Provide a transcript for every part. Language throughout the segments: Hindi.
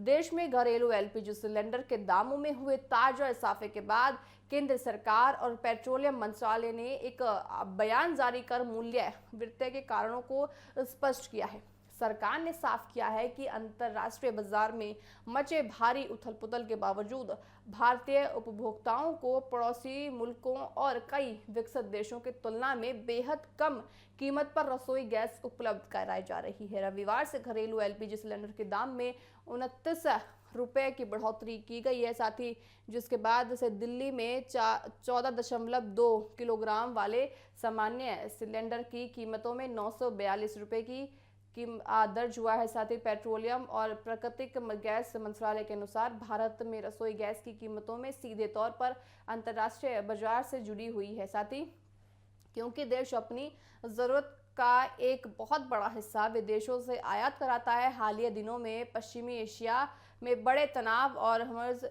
देश में घरेलू एलपीजी सिलेंडर के दामों में हुए ताजा इजाफे के बाद केंद्र सरकार और पेट्रोलियम मंत्रालय ने एक बयान जारी कर मूल्य वृद्धि के कारणों को स्पष्ट किया है। सरकार ने साफ किया है कि अंतर्राष्ट्रीय बाजार में मचे भारी उथल पुथल के बावजूद भारतीय उपभोक्ताओं को पड़ोसी मुल्कों और कई विकसित देशों की तुलना में बेहद कम कीमत पर रसोई गैस उपलब्ध कराई जा रही है। रविवार से घरेलू एलपीजी सिलेंडर के दाम में 29 रुपए की बढ़ोतरी की गई है। साथ ही जिसके बाद से दिल्ली में 14.2 किलोग्राम वाले सामान्य सिलेंडर की कीमतों में 942 रुपए की दर्ज हुआ है। साथ ही पेट्रोलियम और प्राकृतिक गैस मंत्रालय के अनुसार भारत में रसोई गैस की कीमतों में सीधे तौर पर अंतर्राष्ट्रीय बाजार से जुड़ी हुई है। साथ ही क्योंकि देश अपनी जरूरत का एक बहुत बड़ा हिस्सा विदेशों से आयात कराता है, हालिया दिनों में पश्चिमी एशिया में बड़े तनाव और हॉर्मुज़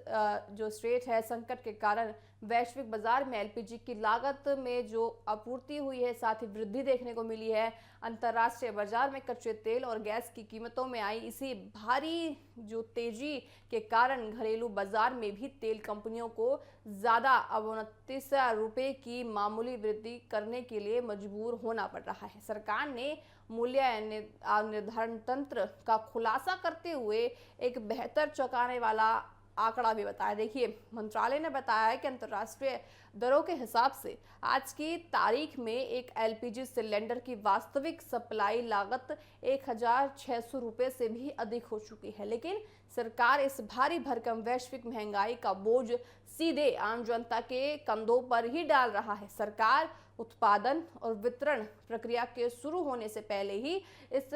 जो स्ट्रेट है संकट के कारण वैश्विक बाजार में एलपीजी की लागत में जो आपूर्ति हुई है, साथ ही वृद्धि देखने को मिली है। अंतर्राष्ट्रीय बाजार में कच्चे तेल और गैस की कीमतों में आई इसी भारी जो तेजी के कारण घरेलू बाजार में भी तेल कंपनियों को ज्यादा अब 29 रुपए की मामूली वृद्धि करने के लिए मजबूर होना पड़ रहा है। सरकार ने मूल्य निर्धारण तंत्र का खुलासा करते हुए एक बेहतर चौंकाने वाला आंकड़ा भी बताया। देखिए, मंत्रालय ने बताया है कि अंतर्राष्ट्रीय दरों के हिसाब से आज की तारीख में एक एलपीजी सिलेंडर की वास्तविक सप्लाई लागत 1600 रुपए से भी अधिक हो चुकी है। लेकिन सरकार इस भारी भरकम वैश्विक महंगाई का बोझ सीधे आम जनता के कंधों पर ही डाल रहा है। सरकार उत्पादन और वितरण प्रक्रिया के शुरू होने से पहले ही इस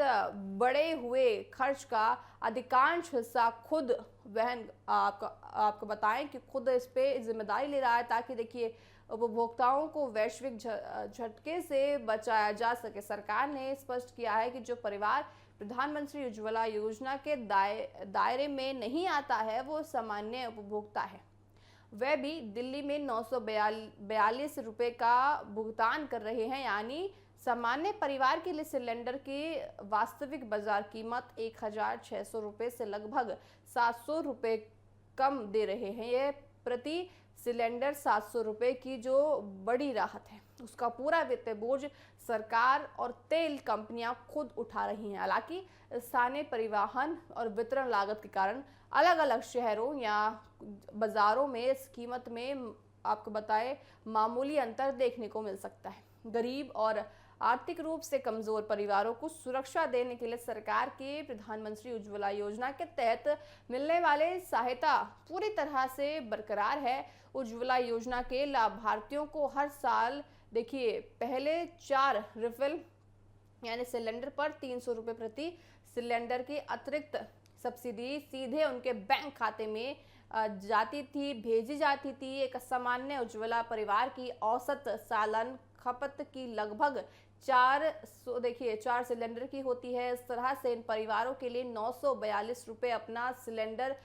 बढ़े हुए खर्च का अधिकांश हिस्सा खुद वहन आपको बताएं कि खुद इस पे जिम्मेदारी ले रहा है, ताकि देखिए उपभोक्ताओं को वैश्विक झटके से बचाया जा सके। सरकार ने स्पष्ट किया है कि जो परिवार प्रधानमंत्री उज्ज्वला योजना के दायरे में नहीं आता है वो सामान्य उपभोक्ता है, वह भी दिल्ली में 942 रुपए का भुगतान कर रहे हैं। यानी सामान्य परिवार के लिए सिलेंडर की वास्तविक बाजार कीमत 1600 रुपए से लगभग 700 रुपए कम दे रहे हैं। यह प्रति सिलेंडर 700 रुपए की जो बड़ी राहत है, उसका पूरा वित्तीय बोझ सरकार और तेल कंपनियां खुद उठा रही हैं। हालांकि स्थानीय परिवहन और वितरण लागत के कारण अलग अलग शहरों या बाजारों में इस कीमत में आपको बताए मामूली अंतर देखने को मिल सकता है। गरीब और आर्थिक रूप से कमजोर परिवारों को सुरक्षा देने के लिए सरकार के प्रधानमंत्री उज्ज्वला योजना के तहत मिलने वाले सहायता पूरी तरह से बरकरार है। उज्ज्वला योजना के लाभार्थियों को हर साल देखिए पहले 4 रिफिल यानी सिलेंडर पर 300 रुपए प्रति सिलेंडर की अतिरिक्त सब्सिडी सीधे उनके बैंक खाते में भेजी जाती थी। एक सामान्य उज्ज्वला परिवार की औसत सालाना खपत की लगभग 4 सिलेंडर की होती है। इस तरह से इन परिवारों के लिए 942 रुपए अपना सिलेंडर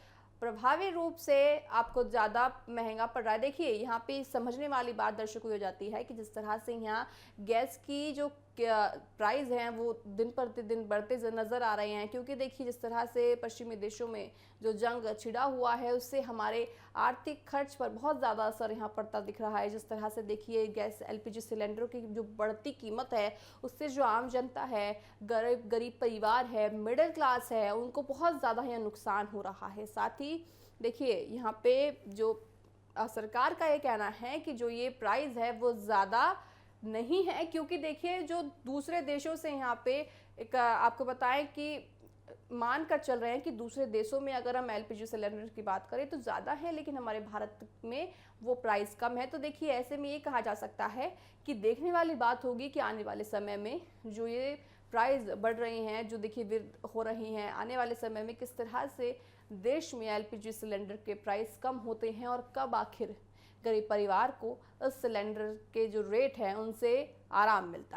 प्रभावी रूप से आपको ज़्यादा महंगा पड़ रहा है। देखिए, यहाँ पे समझने वाली बात दर्शकों हो जाती है कि जिस तरह से यहाँ गैस की जो प्राइस हैं वो दिन प्रतिदिन बढ़ते नज़र आ रहे हैं, क्योंकि देखिए जिस तरह से पश्चिमी देशों में जो जंग छिड़ा हुआ है उससे हमारे आर्थिक खर्च पर बहुत ज़्यादा असर यहाँ पड़ता दिख रहा है। जिस तरह से देखिए गैस एलपीजी सिलेंडरों की जो बढ़ती कीमत है उससे जो आम जनता है, गरीब परिवार है, मिडिल क्लास है, उनको बहुत ज़्यादा यहाँ नुकसान हो रहा है। साथ ही देखिए यहाँ पे जो सरकार का ये कहना है कि जो ये प्राइस है वो ज़्यादा नहीं है, क्योंकि देखिए जो दूसरे देशों से यहाँ पे एक आपको बताएं कि मान कर चल रहे हैं कि दूसरे देशों में अगर हम एलपीजी सिलेंडर की बात करें तो ज़्यादा है, लेकिन हमारे भारत में वो प्राइस कम है। तो देखिए ऐसे में ये कहा जा सकता है कि देखने वाली बात होगी कि आने वाले समय में जो ये प्राइस बढ़ रही हैं, जो देखिए वृद्धि हो रही हैं, आने वाले समय में किस तरह से देश में एलपीजी सिलेंडर के प्राइस कम होते हैं और कब आखिर गरीब परिवार को इस सिलेंडर के जो रेट हैं उनसे आराम मिलता है।